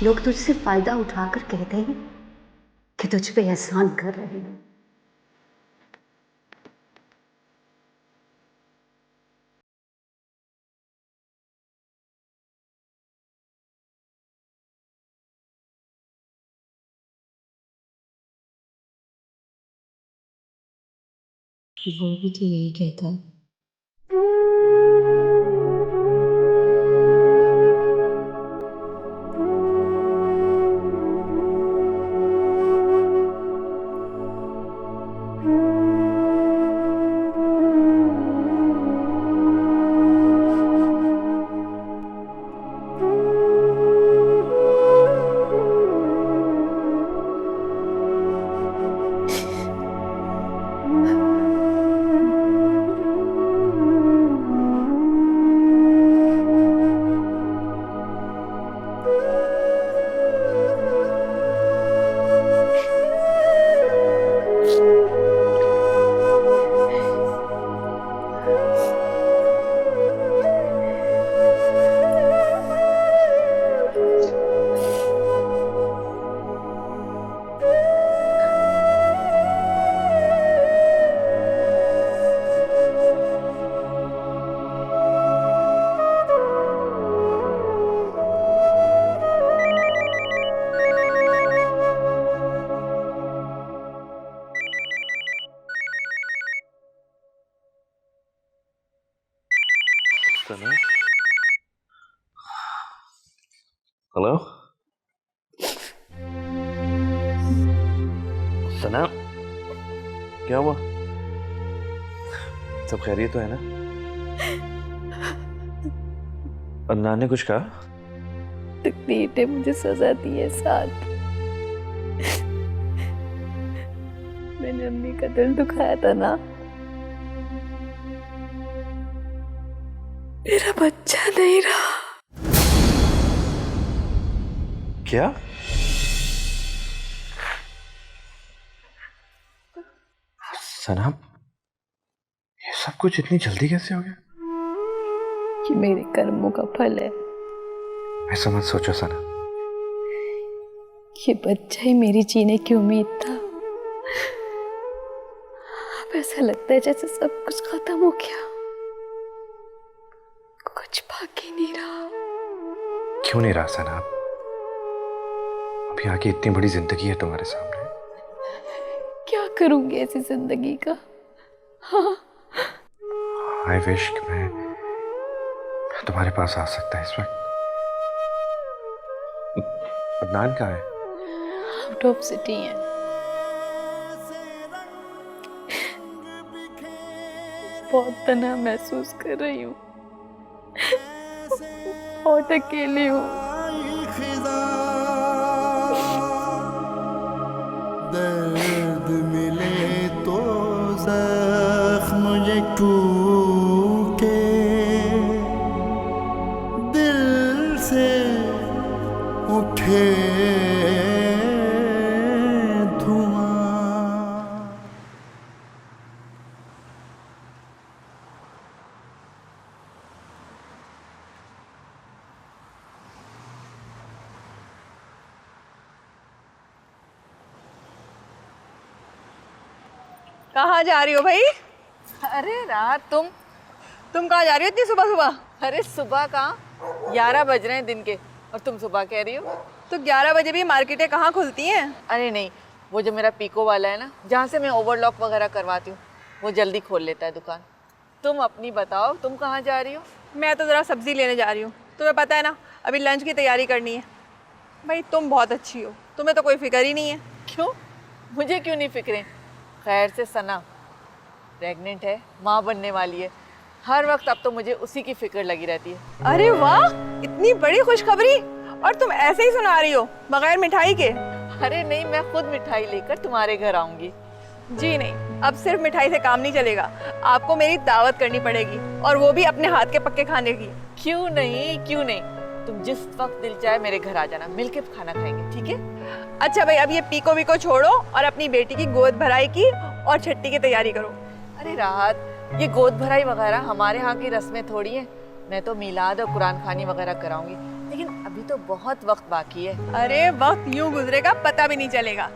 लोग तुझसे फायदा उठाकर कहते हैं कि तुझ पे एहसान कर रहे हैं। वो भी तो यही कहता है। हेलो सना, क्या हुआ? सब खैरियत तो है ना? अदनान ने कुछ कहा? तकदीर ने मुझे सजा दी है साथ। मैंने अम्मी का दिल दुखाया था ना, मेरा बच्चा नहीं रहा। क्या? सना, ये सब कुछ इतनी जल्दी कैसे हो गया? ये मेरे कर्मों का फल है। ऐसा मत सोचो सना। ये बच्चा ही मेरी जीने की उम्मीद था। अब ऐसा लगता है जैसे सब कुछ खत्म हो गया, कुछ बाकी नहीं रहा। क्यों नहीं रहा सना? अभी आगे इतनी बड़ी जिंदगी है तुम्हारे सामने। क्या करूंगी ऐसी जिंदगी का? हाँ, आई विश कि मैं तुम्हारे पास आ सकता है इस वक्त। अदनान कहाँ है? आउट ऑफ सिटी है। बहुत तन्हा महसूस कर रही हूँ, बहुत अकेली हूँ। दर्द मिले तो जख्म मुझे टूटे, दिल से उठे धुआं। कहाँ जा रही हो भाई? अरे रात तुम कहाँ जा रही हो इतनी सुबह सुबह? अरे सुबह कहाँ, 11 बज रहे हैं दिन के और तुम सुबह कह रही हो? तो 11 बजे भी मार्केटें कहाँ खुलती हैं? अरे नहीं, वो जो मेरा पीको वाला है ना, जहाँ से मैं ओवरलॉक वगैरह करवाती हूँ, वो जल्दी खोल लेता है दुकान। तुम अपनी बताओ, तुम कहाँ जा रही हो? मैं तो ज़रा सब्ज़ी लेने जा रही हूँ। तुम्हें पता है ना, अभी लंच की तैयारी करनी है। भाई तुम बहुत अच्छी हो, तुम्हें तो कोई फिक्र ही नहीं है। क्यों, मुझे क्यों नहीं फिक्रें? खैर से सना प्रेग्नेंट है, माँ बनने वाली है। हर वक्त अब तो मुझे उसी की फिक्र लगी रहती है। अरे वाह, इतनी बड़ी खुशखबरी! और तुम ऐसे ही सुना रही हो बगैर मिठाई के? अरे नहीं, मैं खुद मिठाई लेकर तुम्हारे घर आऊंगी। जी नहीं, अब सिर्फ मिठाई से काम नहीं चलेगा। आपको मेरी दावत करनी पड़ेगी, और वो भी अपने हाथ के पक्के खाने की। क्यों नहीं, क्यों नहीं, तुम जिस वक्त दिल चाहे मेरे घर आ जाना, मिलके खाना खाएंगे, ठीक है? अच्छा भाई, अब ये पीको वीको छोड़ो और अपनी बेटी की गोद भराई की और छट्टी की तैयारी करो। अरे राहत, ये गोद भराई वगैरह हमारे यहाँ की रस्में थोड़ी हैं। मैं तो मीलाद और कुरान खानी वगैरह कराऊंगी। लेकिन अभी तो बहुत वक्त बाकी है। अरे वक्त यूं गुजरेगा पता भी नहीं चलेगा।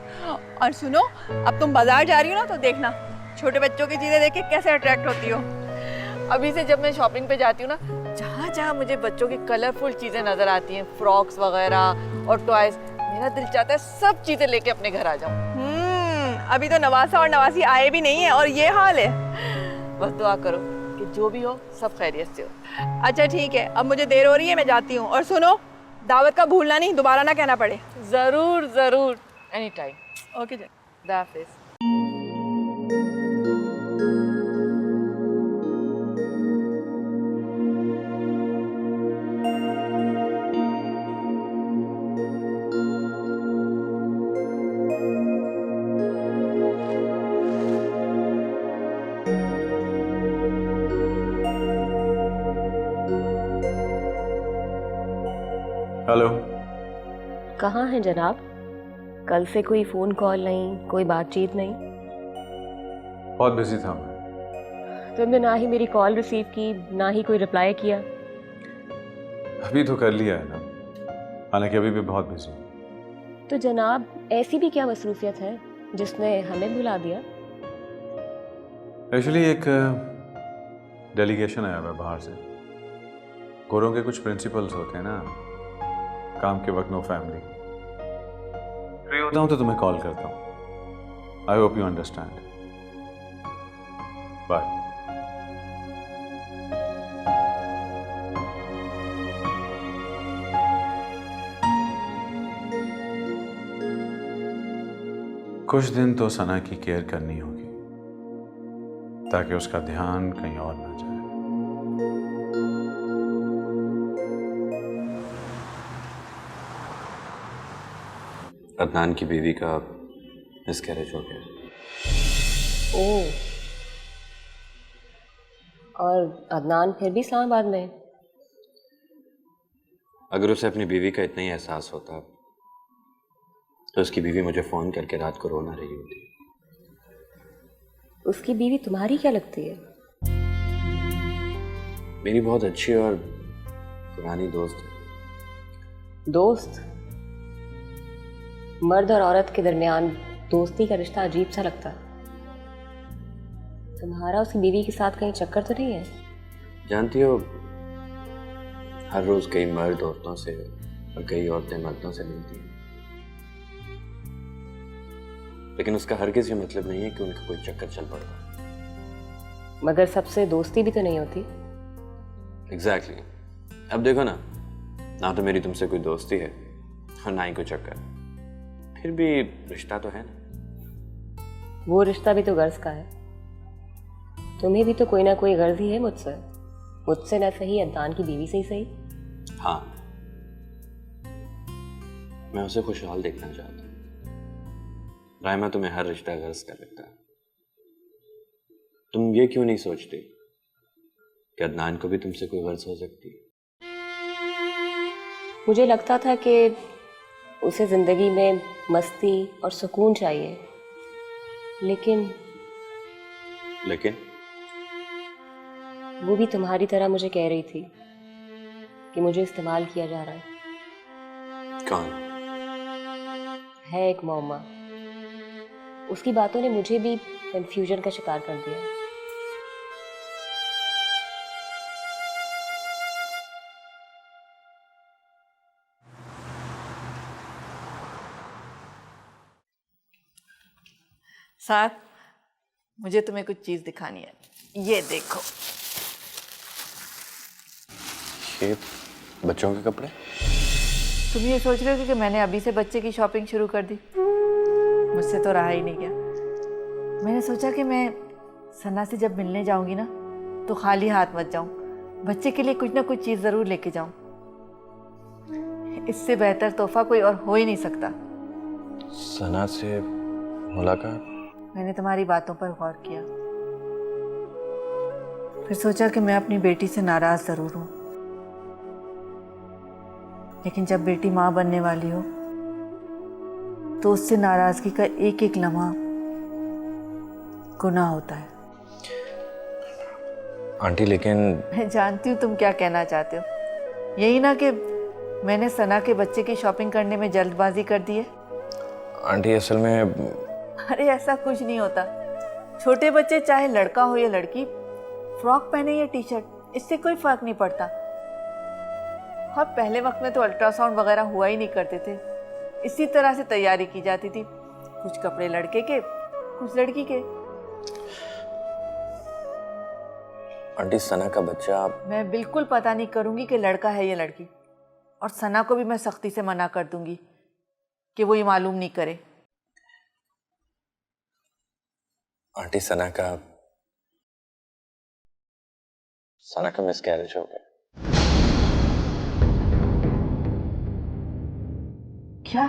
और सुनो, अब तुम बाजार जा रही हो ना, तो देखना छोटे बच्चों की चीजें देख के कैसे अट्रैक्ट होती हो। अभी से जब मैं शॉपिंग पे जाती हूँ ना, जहाँ जहाँ मुझे बच्चों की कलरफुल चीजें नजर आती हैं, फ्रॉक्स वगैरह और टॉयज, मेरा दिल चाहता है सब चीजें लेके अपने घर आ जाऊँ। अभी तो नवासा और नवासी आए भी नहीं है और ये हाल है। बस दुआ करो कि जो भी हो सब खैरियत से हो। अच्छा ठीक है, अब मुझे देर हो रही है, मैं जाती हूँ। और सुनो, दावत का भूलना नहीं, दोबारा ना कहना पड़े। जरूर जरूर, एनी टाइम। ओके जी। खुदा हाफिज। हेलो। कहाँ हैं जनाब? कल से कोई फ़ोन कॉल नहीं, कोई बातचीत नहीं। बहुत बिजी था मैं। तुमने ना ही मेरी कॉल रिसीव की, ना ही कोई रिप्लाई किया। अभी तो कर लिया है ना, हालांकि अभी भी बहुत बिजी हूँ। तो जनाब, ऐसी भी क्या मसरूफियत है जिसने हमें भुला दिया? एक्चुअली एक डेलीगेशन आया हुआ है बाहर से। गोरों के कुछ प्रिंसिपल्स होते हैं ना, काम के वक्त नो फैमिली। फ्री होता हूँ तो तुम्हें कॉल करता हूँ। I hope you understand. Bye. कुछ दिन तो सना की केयर करनी होगी ताकि उसका ध्यान कहीं और ना जाए। अदनान की बीवी का मिसकैरेज हो गया। ओह, और अदनान फिर भी इस्लामाबाद में है? अगर उसे अपनी बीवी का इतना ही एहसास होता तो उसकी बीवी मुझे फ़ोन करके रात को रोना रही होती। उसकी बीवी तुम्हारी क्या लगती है? मेरी बहुत अच्छी और पुरानी दोस्त है। दोस्त? मर्द और औरत के दरमियान दोस्ती का रिश्ता अजीब सा लगता है। तुम्हारा उसकी बीवी के साथ कहीं चक्कर तो नहीं है? जानती हो, हर रोज कई मर्द औरतों से और कई औरतें मर्दों से मिलती हैं, लेकिन उसका हरगिज़ ये मतलब नहीं है कि उनका कोई चक्कर चल पड़ रहा है। मगर सबसे दोस्ती भी तो नहीं होती। एग्जैक्टली। अब देखो ना, ना तो मेरी तुमसे कोई दोस्ती है और ना ही कोई चक्कर, फिर भी रिश्ता तो है ना। वो रिश्ता भी तो गर्ज का है। तुम्हें भी तो कोई ना कोई गर्ज ही है मुझसे। मुझसे ना सही, अदनान की बीवी से ही सही। हाँ, मैं उसे खुशहाल देखना चाहता हूँ। रायमा, तुम्हें हर रिश्ता गर्ज कर लेता है। तुम ये क्यों नहीं सोचते कि अदनान को भी तुमसे कोई गर्ज हो सकती है? मुझे लगता था कि उसे जिंदगी में मस्ती और सुकून चाहिए, लेकिन वो भी तुम्हारी तरह मुझे कह रही थी कि मुझे इस्तेमाल किया जा रहा है। कौन है? एक मौमा। उसकी बातों ने मुझे भी कंफ्यूजन का शिकार कर दिया। सर, मुझे तुम्हें कुछ चीज दिखानी है। ये देखो। ये बच्चों के कपड़े? तुम ये सोच रहे हो कि मैंने अभी से बच्चे की शॉपिंग शुरू कर दी? मुझसे तो रहा ही नहीं गया। मैंने सोचा कि मैं सना से जब मिलने जाऊंगी ना, तो खाली हाथ मत जाऊं, बच्चे के लिए कुछ ना कुछ चीज़ ज़रूर लेके जाऊं। इससे बेहतर तोहफा कोई और हो ही नहीं सकता। सना से मुलाकात? मैंने तुम्हारी बातों पर गौर किया, फिर सोचा कि मैं अपनी बेटी से नाराज़ ज़रूर हूँ, लेकिन जब बेटी माँ बनने वाली हो तो उससे नाराज़गी का एक एक लम्हा गुनाह होता है। आंटी, लेकिन मैं जानती हूँ तुम क्या कहना चाहते हो। यही ना कि मैंने सना के बच्चे की शॉपिंग करने में जल्दबाजी कर दी है। आंटी असल में अरे ऐसा कुछ नहीं होता। छोटे बच्चे चाहे लड़का हो या लड़की, फ्रॉक पहने या टी शर्ट, इससे कोई फर्क नहीं पड़ता। और पहले वक्त में तो अल्ट्रासाउंड वगैरह हुआ ही नहीं करते थे, इसी तरह से तैयारी की जाती थी। कुछ कपड़े लड़के के, कुछ लड़की के। आंटी सना का बच्चा, मैं बिल्कुल पता नहीं करूंगी कि लड़का है या लड़की, और सना को भी मैं सख्ती से मना कर दूंगी कि वो ये मालूम नहीं करे। आंटी सना का मिसकैरेज हो गया। क्या?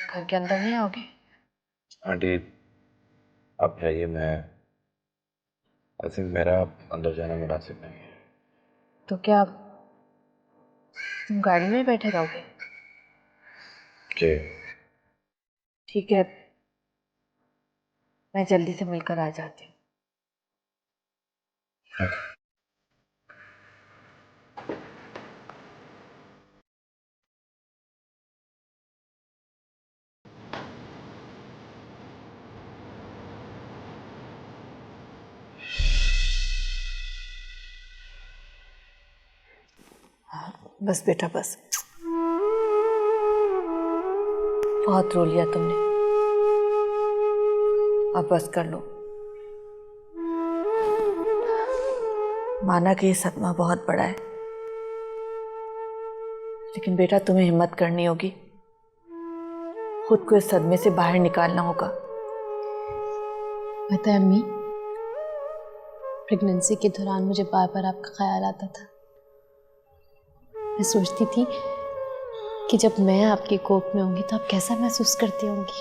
घर के अंदर नहीं आओगे? आंटी आप जाइए, मैं आई थिंक मेरा अंदर जाना मुनासिब नहीं है। तो क्या तुम गाड़ी में बैठे रहोगे? जी। ठीक है, मैं जल्दी से मिलकर आ जाती हूँ। बस बेटा बस, बहुत रो लिया तुमने, अब बस कर लो। माना कि ये सदमा बहुत बड़ा है, लेकिन बेटा तुम्हें हिम्मत करनी होगी, खुद को इस सदमे से बाहर निकालना होगा। पता है अम्मी, प्रेगनेंसी के दौरान मुझे बार बार आपका ख्याल आता था। मैं सोचती थी कि जब मैं आपकी कोख में होंगी तो आप कैसा महसूस करती होंगी।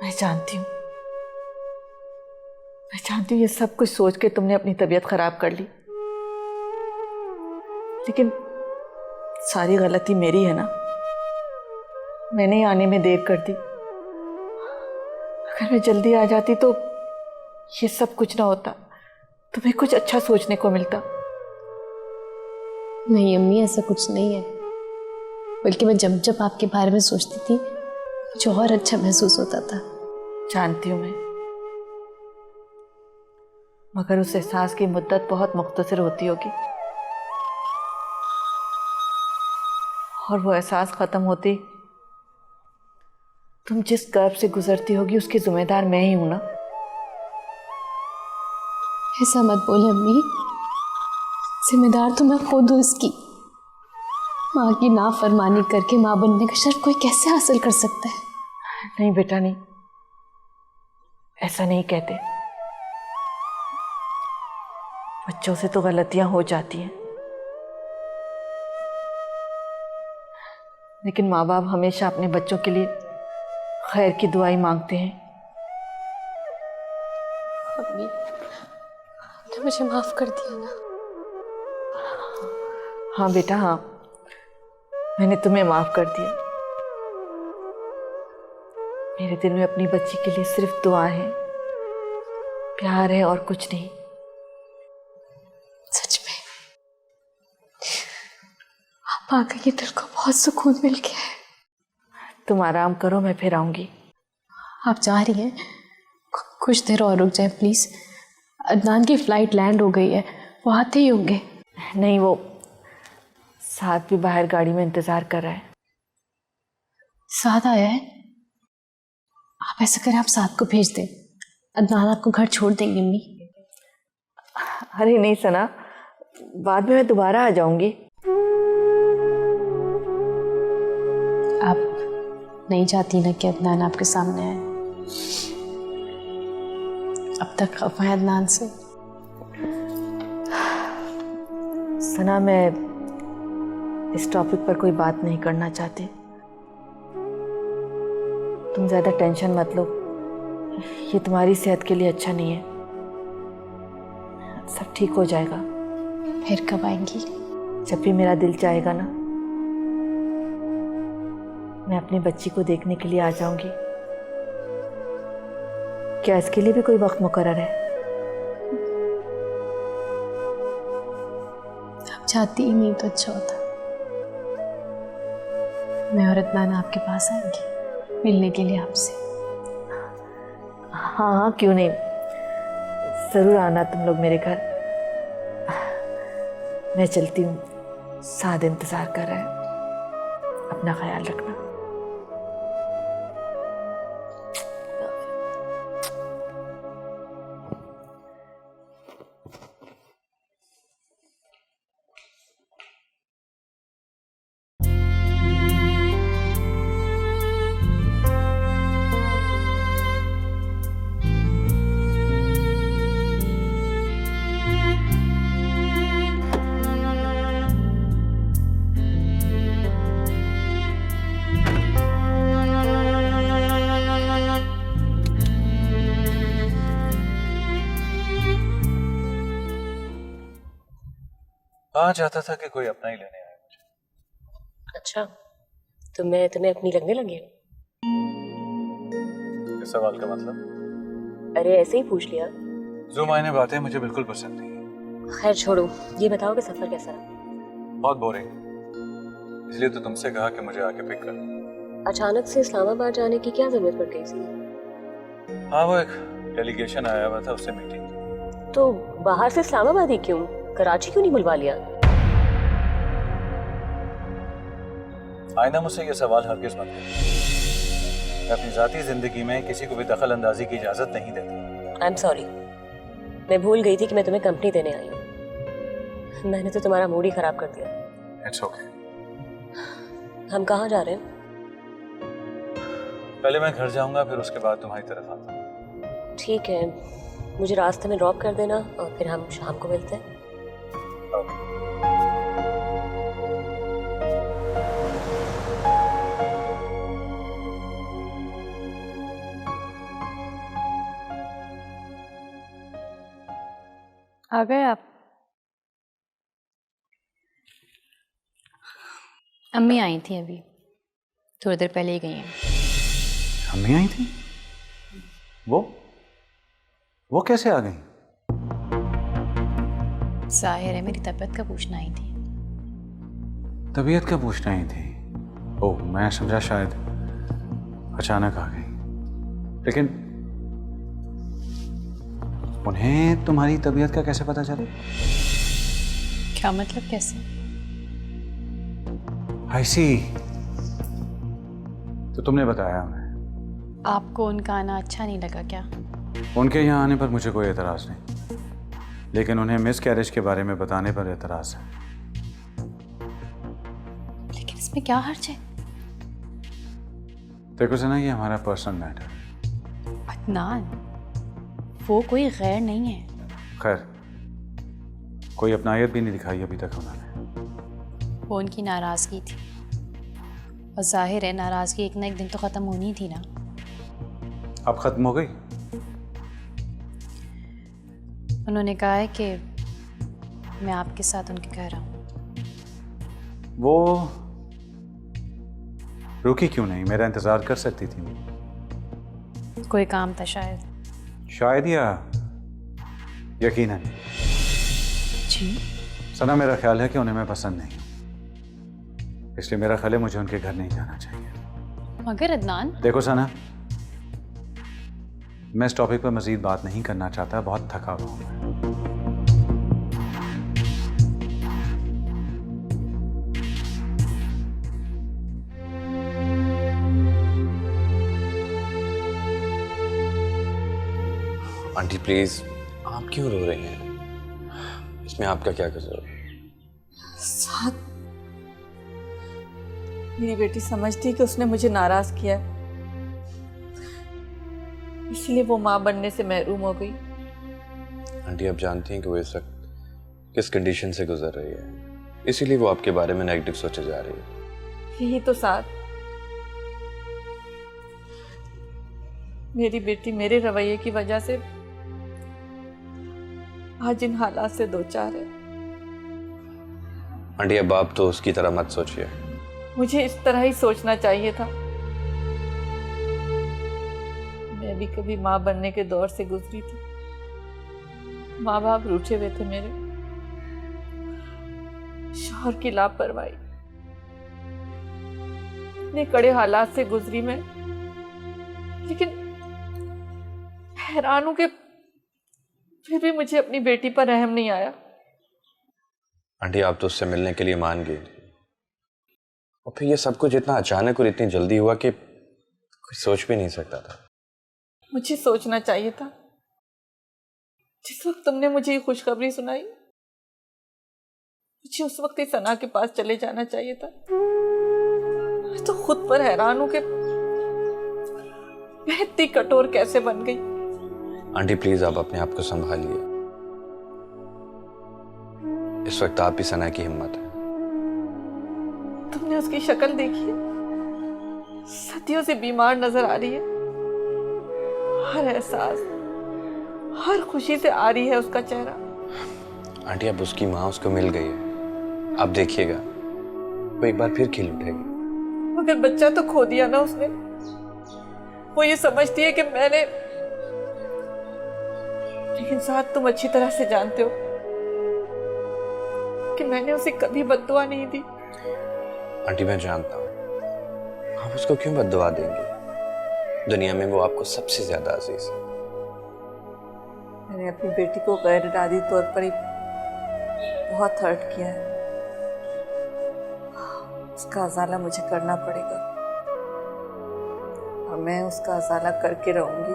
मैं जानती हूँ ये सब कुछ सोच के तुमने अपनी तबीयत खराब कर ली, लेकिन सारी गलती मेरी है ना। मैंने ही आने में देर कर दी। अगर मैं जल्दी आ जाती तो ये सब कुछ ना होता, तुम्हें कुछ अच्छा सोचने को मिलता। नहीं अम्मी, ऐसा कुछ नहीं है, बल्कि मैं जब जब आपके बारे में सोचती थी मुझे और अच्छा महसूस होता था। जानती हूँ मैं, मगर उस एहसास की मुद्दत बहुत मुख्तसर होती होगी, और वो एहसास खत्म होती तुम जिस कर्ब से गुजरती होगी उसकी जिम्मेदार मैं ही हूं ना। ऐसा मत बोले अम्मी, जिम्मेदार तो मैं खुद हूँ इसकी। माँ की नाफरमानी करके माँ बनने का शर्फ कोई कैसे हासिल कर सकता है? नहीं बेटा नहीं, ऐसा नहीं कहते। बच्चों से तो गलतियां हो जाती हैं, लेकिन माँ बाप हमेशा अपने बच्चों के लिए खैर की दुआई मांगते हैं। अम्मी, तो मुझे माफ कर दिया ना? हाँ बेटा हाँ, मैंने तुम्हें माफ कर दिया। मेरे दिल में अपनी बच्ची के लिए सिर्फ दुआ है, प्यार है और कुछ नहीं। सच में आप आ गई, दिल को बहुत सुकून मिल गया है। तुम आराम करो, मैं फिर आऊंगी। आप जा रही हैं? कुछ देर और रुक जाए प्लीज। अदनान की फ्लाइट लैंड हो गई है, वो आते ही होंगे। नहीं, वो साथ भी बाहर गाड़ी में इंतजार कर रहा है। साथ आया है? आप ऐसा करें, आप साथ को भेज दें, अदनान आपको घर छोड़ देंगे। अम्मी अरे नहीं सना, बाद में मैं दोबारा आ जाऊंगी। आप नहीं चाहती ना कि अदनान आपके सामने आए? अब तक खफा है अदनान से? सना, मैं इस टॉपिक पर कोई बात नहीं करना चाहती। तुम ज्यादा टेंशन मत लो, ये तुम्हारी सेहत के लिए अच्छा नहीं है। सब ठीक हो जाएगा। फिर कब आएंगी? जब भी मेरा दिल चाहेगा ना, मैं अपनी बच्ची को देखने के लिए आ जाऊंगी। क्या इसके लिए भी कोई वक्त मुकर्रर है? आप चाहती ही नहीं तो अच्छा होता। मैं और अदनान आपके पास आएंगे मिलने के लिए आपसे। हाँ हाँ, क्यों नहीं, ज़रूर आना तुम लोग मेरे घर। मैं चलती हूँ, साद इंतज़ार कर रहा है। अपना ख्याल रखना। कहा चाहता था कि कोई अपना ही लेने आए मुझे। अच्छा, तो मैं तुम्हें अपनी लगने लगी हूँ? इस सवाल का मतलब? अरे ऐसे ही पूछ लिया। जो मायने बातें मुझे बिल्कुल पसंद नहीं। खैर छोड़ो, ये बताओ कि सफर कैसा रहा? बहुत बोरिंग, इसलिए तो तुमसे कहा कि मुझे आके पिक कर। अचानक से इस्लामाबाद जाने की क्या जरूरत पड़ गई थी? हाँ, वो एक डेलीगेशन आया हुआ था, उससे मीटिंग। तो बाहर से इस्लामाबाद ही क्यों? कराची क्यों नहीं बुलवा लिया? आईना, मुझसे ये सवाल हरगिज मत करो। मैं अपनी जाती जिंदगी में किसी को भी दखल अंदाजी की इजाजत नहीं देता। आई एम सॉरी, मैं भूल गई थी कि मैं तुम्हें कंपनी देने आई हूँ। मैंने तो तुम्हारा मूड ही खराब कर दिया। It's okay. हम कहाँ जा रहे हैं? पहले मैं घर जाऊंगा, फिर उसके बाद तुम्हारी तरफ आता हूँ। ठीक है, मुझे रास्ते में ड्रॉप कर देना और फिर हम शाम को मिलते हैं। ओके। आ गए आप? अम्मी आई थी अभी, थोड़ी देर पहले ही गई हैं। अम्मी आई थी? वो कैसे आ गई? जाहिर है मेरी तबीयत का पूछना आई थी। तबीयत का पूछना ही थी? ओह, मैं समझा शायद अचानक आ गई। लेकिन उन्हें तुम्हारी तबीयत का कैसे पता चला? क्या मतलब, कैसे? आई सी। तो तुमने बताया उन्हें? आपको उनका आना अच्छा नहीं लगा क्या? उनके यहाँ आने पर मुझे कोई एतराज़ नहीं, लेकिन उन्हें मिस कैरेज के बारे में बताने पर एतराज़ है। लेकिन इसमें क्या हर्ज है? देखो सना, ये हमारा पर्सनल मैटर है। अदनान, वो कोई गैर नहीं है। खैर, कोई अपनायत भी नहीं दिखाई अभी तक उन्होंने। वो उनकी नाराज़गी थी, और जाहिर है नाराज़गी एक ना एक दिन तो ख़त्म होनी थी ना। अब ख़त्म हो गई? उन्होंने कहा है कि मैं आपके साथ उनके घर आऊँ। वो रुकी क्यों नहीं? मेरा इंतज़ार कर सकती थी। कोई काम था शायद। शायद या यकीनन। जी? सना, मेरा ख्याल है कि उन्हें मैं पसंद नहीं हूँ, इसलिए मेरा ख्याल है मुझे उनके घर नहीं जाना चाहिए। मगर अदनान, देखो सना, मैं इस टॉपिक पर मज़ीद बात नहीं करना चाहता, बहुत थका हुआ हूँ मैं। आंटी प्लीज, आप क्यों रो रही हैं? इसमें आपका क्या कसूर है? साथ मेरी बेटी समझती कि उसने मुझे नाराज किया, इसलिए वो माँ बनने से महरूम हो गई। आंटी, आप जानती हैं कि वो इस वक्त किस कंडीशन से गुजर रही है, इसीलिए वो आपके बारे में नेगेटिव सोचे जा रही है। यही तो साथ, मेरी बेटी मेरे रवैये की वजह से आज इन हालात से दो चार है। आंटी अब आप तो उसकी तरह मत सोचिए। मुझे इस तरह ही सोचना चाहिए था। मैं भी कभी माँ बनने के दौर से गुजरी थी। माँ बाप रूठे हुए थे मेरे, शौहर की लापरवाही, इतने कड़े हालात से गुजरी मैं। लेकिन हैरान हूं कि फिर भी मुझे अपनी बेटी पर रहम नहीं आया। आंटी आप तो उससे मिलने के लिए मान गई थी, और फिर ये सब कुछ इतना अचानक और इतनी जल्दी हुआ कि कोई सोच भी नहीं सकता था। मुझे सोचना चाहिए था। जिस वक्त तुमने मुझे ये खुशखबरी सुनाई, मुझे उस वक्त ही सना के पास चले जाना चाहिए था। मैं तो खुद पर हैरान हूं कि मैं इतनी कठोर कैसे बन गई। आंटी प्लीज आप अपने आप को संभालिए। इस वक्त आप ही सना की हिम्मत है। तुमने उसकी शक्ल देखी है? सदियों से बीमार नजर आ रही है। हर एहसास, हर खुशी से आ रही है उसका चेहरा। आंटी अब उसकी माँ उसको मिल गई है, आप देखिएगा वो एक बार फिर खिल उठेगी। मगर बच्चा तो खो दिया ना उसने। वो ये समझती है कि मैंने, लेकिन साथ तुम अच्छी तरह से जानते हो कि मैंने उसे कभी बद्दुआ नहीं दी। आंटी मैं जानता हूँ, आप उसको क्यों बद्दुआ देंगे? दुनिया में वो आपको सबसे ज्यादा अजीज है। मैंने अपनी बेटी को गैर इरादी तौर पर ही बहुत हर्ट किया है। उसका अजाला मुझे करना पड़ेगा और मैं उसका अजाला करके रहूंगी।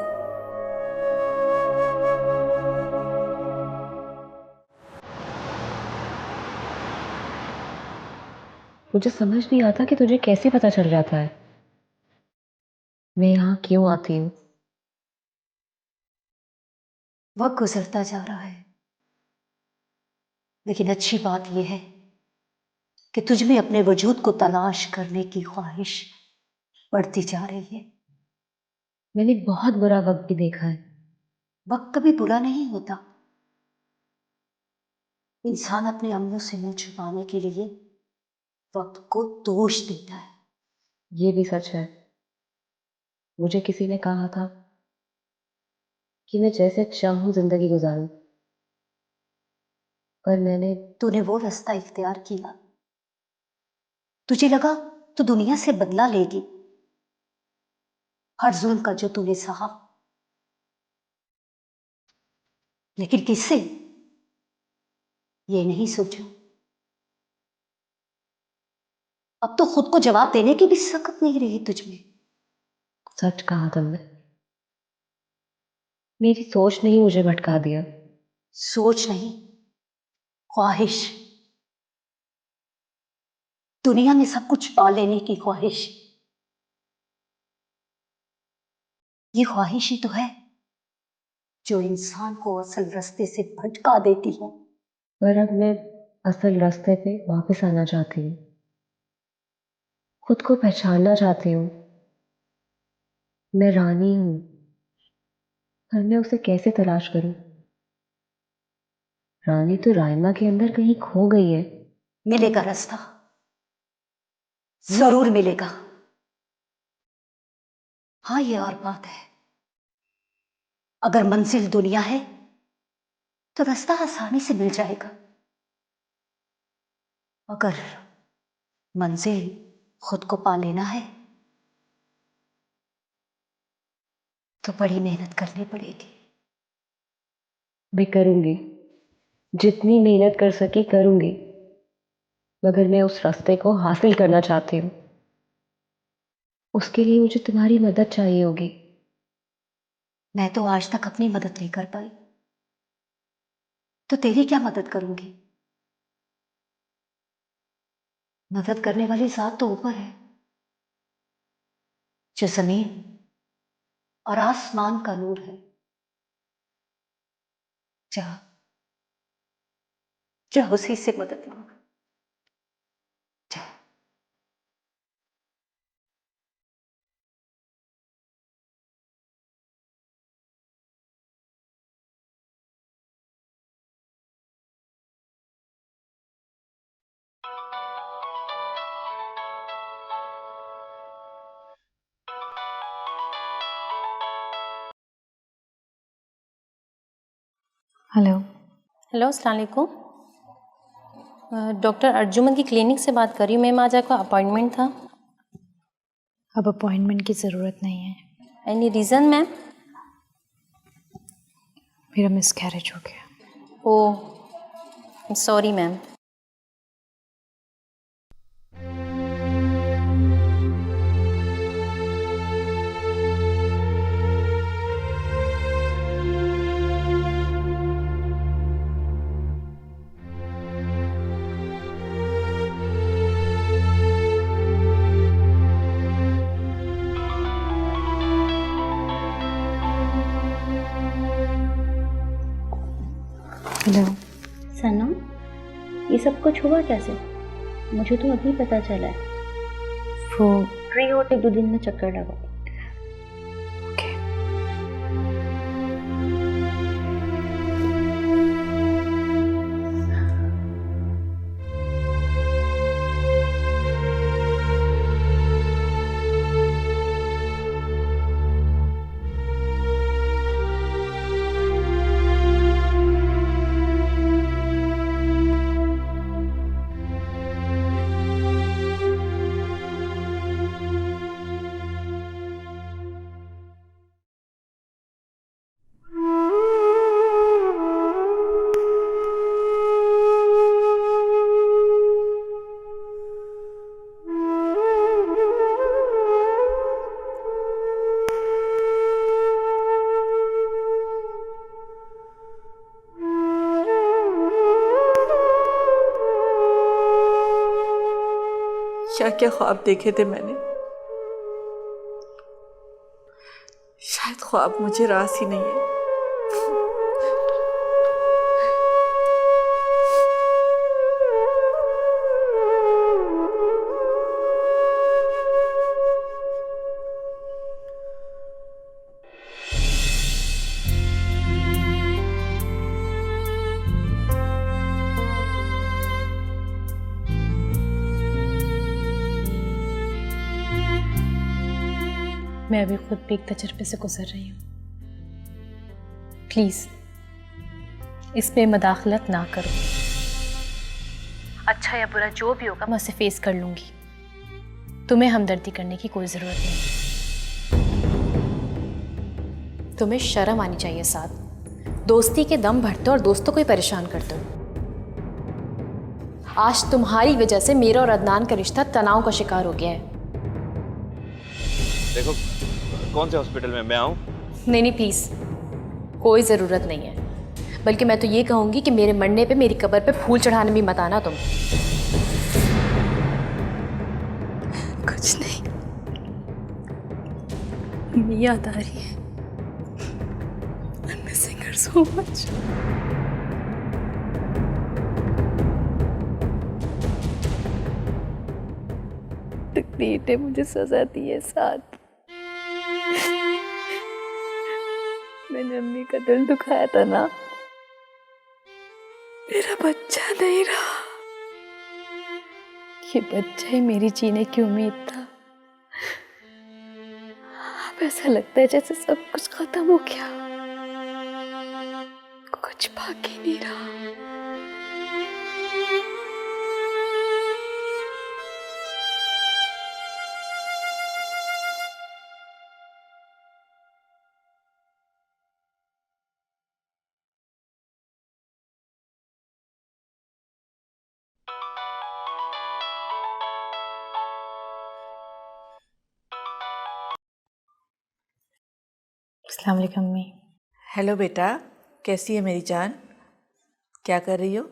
मुझे समझ नहीं आता कि तुझे कैसे पता चल जाता है मैं यहाँ क्यों आती हूँ। वक्त गुजरता जा रहा है, लेकिन अच्छी बात यह है कि तुझ में अपने वजूद को तलाश करने की ख्वाहिश बढ़ती जा रही है। मैंने बहुत बुरा वक्त भी देखा है। वक्त कभी बुरा नहीं होता। इंसान अपने अमलों से मुंह छुपाने के लिए वक्त को दोष देता है। ये भी सच है। मुझे किसी ने कहा था कि मैं जैसे चाहूं जिंदगी गुजारूं, पर मैंने तूने वो रास्ता इख्तियार किया। तुझे लगा तो दुनिया से बदला लेगी हर जुल्म का जो तूने सहा, लेकिन किससे ये नहीं सोचा। अब तो खुद को जवाब देने की भी सकत नहीं रही तुझमें। सच कहा तुमने। मेरी सोच ने ही मुझे भटका दिया। सोच नहीं, ख्वाहिश। दुनिया में सब कुछ पा लेने की ख्वाहिश। ये ख्वाहिश ही तो है जो इंसान को असल रास्ते से भटका देती है। पर अब मैं असल रास्ते पे वापस आना चाहती हूँ, खुद को पहचानना चाहती हूँ। मैं रानी हूँ, पर मैं उसे कैसे तलाश करूं? रानी तो रायमा के अंदर कहीं खो गई है। मिलेगा रास्ता, जरूर मिलेगा। हाँ, ये और बात है, अगर मंजिल दुनिया है तो रास्ता आसानी से मिल जाएगा। अगर मंजिल खुद को पा लेना है तो बड़ी मेहनत करनी पड़ेगी। मैं करूंगी, जितनी मेहनत कर सकी करूंगी, मगर मैं उस रास्ते को हासिल करना चाहती हूँ। उसके लिए मुझे तुम्हारी मदद चाहिए होगी। मैं तो आज तक अपनी मदद नहीं कर पाई, तो तेरी क्या मदद करूंगी? मदद करने वाली जात तो ऊपर है, जो जमीन और आसमान का नूर है। जा, जा उसी से मदद मांग। जा। हेलो। हेलो, अस्सलाम वालेकुम। डॉक्टर अर्जुमन की क्लिनिक से बात कर रही हूँ मैम। आज आपका अपॉइंटमेंट था। अब अपॉइंटमेंट की ज़रूरत नहीं है, एनी रीज़न मैम? मेरा मिसकैरेज हो गया। Oh sorry ma'am. हेलो। सना, ये सब कुछ हुआ कैसे? मुझे तो अभी पता चला है। वो फ्री हो तो 2 दिन में चक्कर लगा। ओके। क्या क्या ख्वाब देखे थे मैंने। शायद ख्वाब मुझे रास ही नहीं है। मैं अभी खुद भी एक तजर्बे से गुजर रही हूँ। प्लीज़ इस पे मदाखलत ना करो। अच्छा या बुरा जो भी होगा मैं उसे फेस कर लूँगी। तुम्हें हमदर्दी करने की कोई ज़रूरत नहीं। तुम्हें शर्म आनी चाहिए साथ। दोस्ती के दम भरते हो और दोस्तों को ही परेशान करते हो। आज तुम्हारी वजह से मेरा और अदनान का रिश्ता तनाव का शिकार हो गया है। देखो, कौन से हॉस्पिटल में मैं आऊँ? नहीं प्लीज़, कोई ज़रूरत नहीं है। बल्कि मैं तो ये कहूँगी कि मेरे मरने पे मेरी कब्र पे फूल चढ़ाने भी मत आना तुम। कुछ नहीं, मम्मी याद आ रही है। I'm missing her so much. तकदीर ने मुझे सजा दी है साथ। मैंने अम्मी का दिल दुखाया था ना। मेरा बच्चा नहीं रहा। ये बच्चा ही मेरी जीने की उम्मीद था। अब ऐसा लगता है जैसे सब कुछ खत्म हो गया, कुछ बाकी नहीं रहा। अस्सलाम वालेकुम अम्मी। हेलो बेटा, कैसी है मेरी जान? क्या कर रही हो?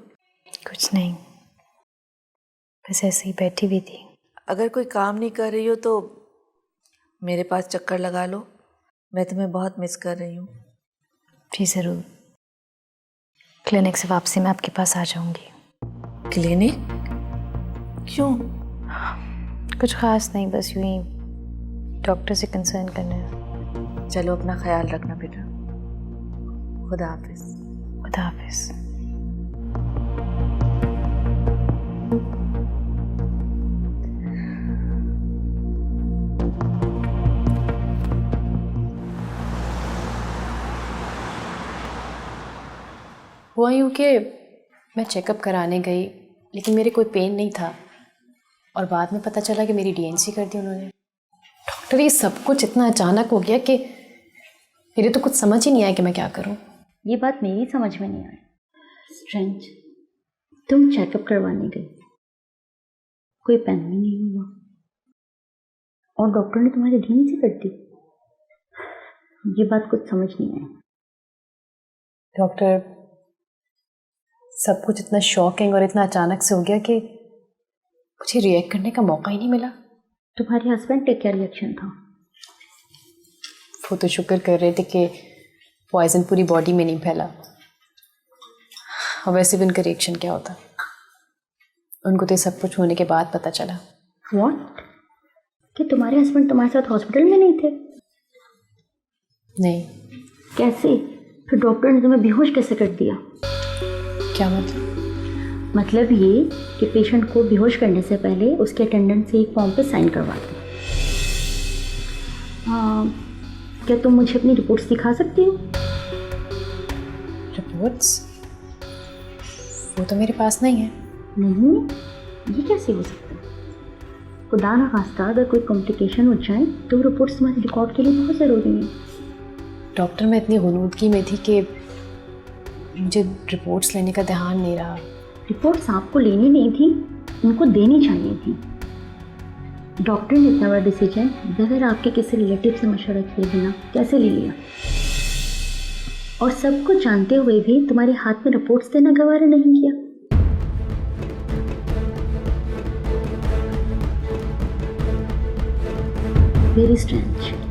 कुछ नहीं, बस ऐसे ही बैठी हुई थी। अगर कोई काम नहीं कर रही हो तो मेरे पास चक्कर लगा लो। मैं तुम्हें बहुत मिस कर रही हूँ। जी ज़रूर। क्लिनिक से वापसी में आपके पास आ जाऊंगी। क्लिनिक? क्यों? कुछ ख़ास नहीं, बस यूं ही डॉक्टर से कंसर्न करना है। चलो, अपना ख्याल रखना बेटा। खुदा हाफिज। खुदा हाफिज। हुआ यूँ कि मैं चेकअप कराने गई, लेकिन मेरे कोई पेन नहीं था और बाद में पता चला कि मेरी डीएनसी कर दी उन्होंने। डॉक्टर, ये सब कुछ इतना अचानक हो गया कि मेरे तो कुछ समझ ही नहीं आया कि मैं क्या करूं। ये बात मेरी समझ में नहीं आई। स्ट्रेंज, तुम चेकअप करवाने गई, कोई पेन भी नहीं हुआ और डॉक्टर ने तुम्हारी डीएनसी कर दी। ये बात कुछ समझ नहीं आई। डॉक्टर, सब कुछ इतना शॉकिंग और इतना अचानक से हो गया कि मुझे रिएक्ट करने का मौका ही नहीं मिला। तुम्हारे हस्बैंड का क्या रिएक्शन था? वो तो शुक्र कर रहे थे कि पॉइजन पूरी बॉडी में नहीं फैला, और वैसे भी उनका रिएक्शन क्या होता। उनको तो सब कुछ होने के बाद पता चला। व्हाट? कि तुम्हारे हस्बैंड तुम्हारे साथ हॉस्पिटल में नहीं थे? नहीं। कैसे? फिर डॉक्टर ने तुम्हें बेहोश कैसे कर दिया? क्या मतलब? मतलब ये कि पेशेंट को बेहोश करने से पहले उसके अटेंडेंट से एक फॉर्म पे साइन करवा दें। क्या तुम मुझे अपनी रिपोर्ट्स दिखा सकती हो? रिपोर्ट्स? वो तो मेरे पास नहीं है। नहीं, ये कैसे हो सकता है? खुदा ना खास्ता अगर कोई कॉम्प्लिकेशन हो जाए तो रिपोर्ट्स तुम्हारे रिकॉर्ड के लिए बहुत ज़रूरी है। डॉक्टर, मैं इतनी गुनूदगी में थी कि मुझे रिपोर्ट्स लेने का ध्यान नहीं रहा। रिपोर्ट्स आपको लेनी नहीं थी, उनको देनी चाहिए थी। डॉक्टर ने इतना बड़ा डिसीजन बगैर आपके किसी रिलेटिव से मशवरा किए बिना कैसे ले लिया? और सब कुछ जानते हुए भी तुम्हारे हाथ में रिपोर्ट्स देना गवारा नहीं किया। Very strange.